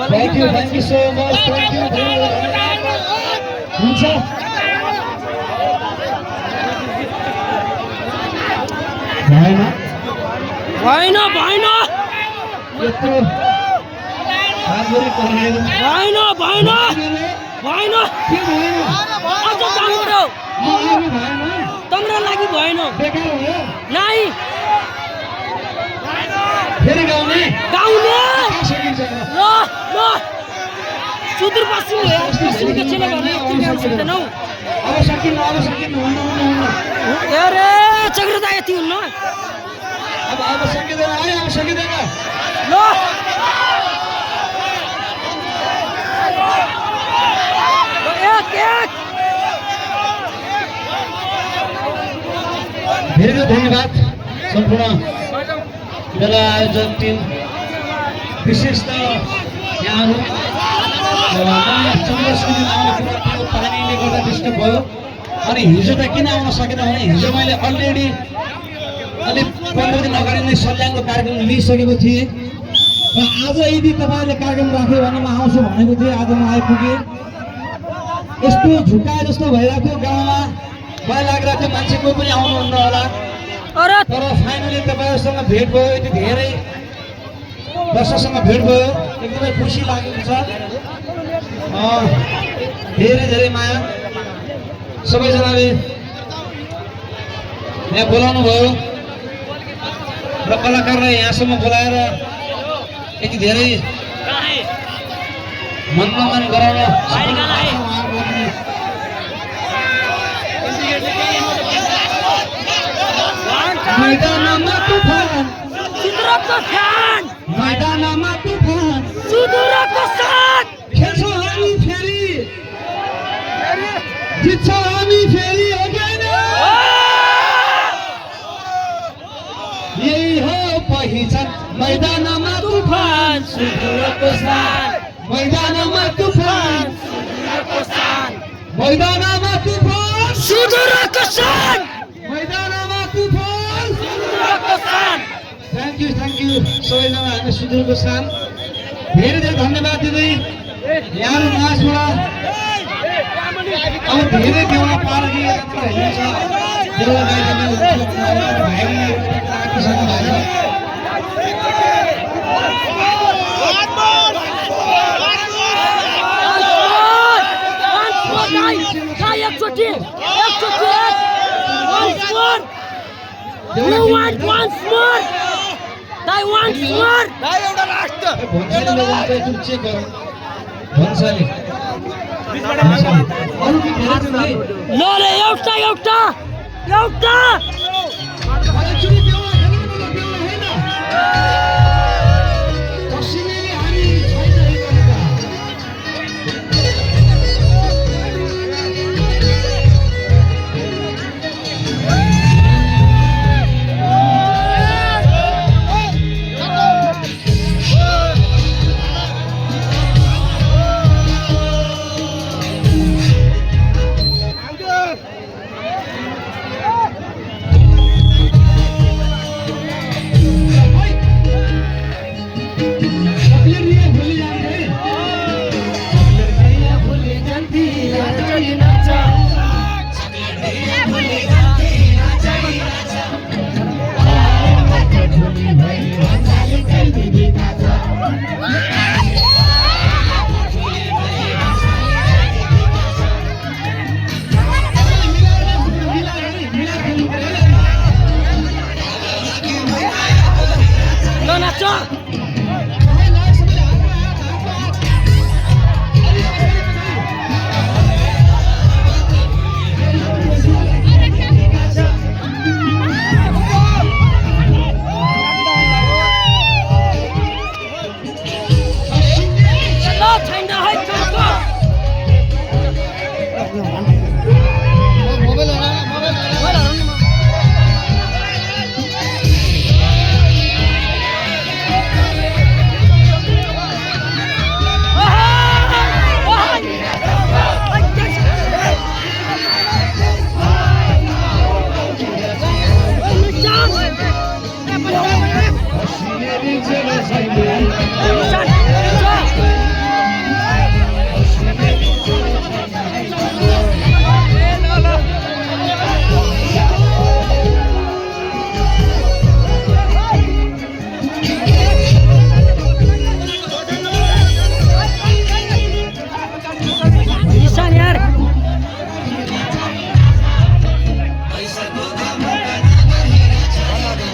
Thank you so much. Thank you. हुन्छ भएन भएन यत्रो हातभरि परेर भएन भएन भएन के भएन अझ राम्रो मलाई भएन तम्रो लागि भएन बेकार भयो नाइ फेरि गाउने गाउने सकिन्छ ल ल सुदूरपश्चिम पश्चिमको छेले भने यति गाउन सक्दैनौ अब सकिन्न हुन्न अरे चक्रता यति हुन्न अब सकिँदैन आयो अब सकिँदैन ल एक धेरै धन्यवाद सम्पूर्ण मेला आयोजक टिम विशेष त यहाँहरू चन्द्रशेखर आउने कुरा थियो पानीले गर्दा डिस्टर्ब भयो अनि हिजो त किन आउन सकेन भने हिजो मैले अलरेडी अलिक 15 दिन अगाडि नै सल्यानको कार्यक्रम लिइसकेको थिएँ र आज यदि तपाईँहरूले कार्यक्रम राख्यो भने म आउँछु भनेको थिएँ आज म आइपुगेँ यस्तो झुकाए जस्तो भइरहेको थियो गाउँमा मलाई लागिरहेको थियो मान्छे कोही पनि आउनुहुन्न होला तर फाइनली तपाईँहरूसँग भेट भयो यति धेरै दर्शकसँग भेट भयो एकदमै खुसी लागेको छ धेरै धेरै माया सबैजनाले यहाँ बोलाउनु भयो र कलाकारलाई यहाँसम्म बोलाएर यति धेरै मनोरञ्जन गराउन मैदानमा तुफान सुदूरको फ्यान मैदानमा तुफान सुदूरको साथ खेल्छौँ हामी फेरि जित्छौँ हामी फेरि होइन यही हो पहिचान मैदानमा तुफान सुदूरको साथ मैदानमा तुफान मैदानमा तुफान सुदूरको साथ मैदानमा तुफान सुदूरको साथ थ्याङ्क यू सबैजना हामी सुदूरको साथ धेरै धेरै धन्यवाद दिँदै यहाँहरू माझबाट अब धेरै देउला पार्की हेर्नुहुन्छ देउला गाइदिनु एउटा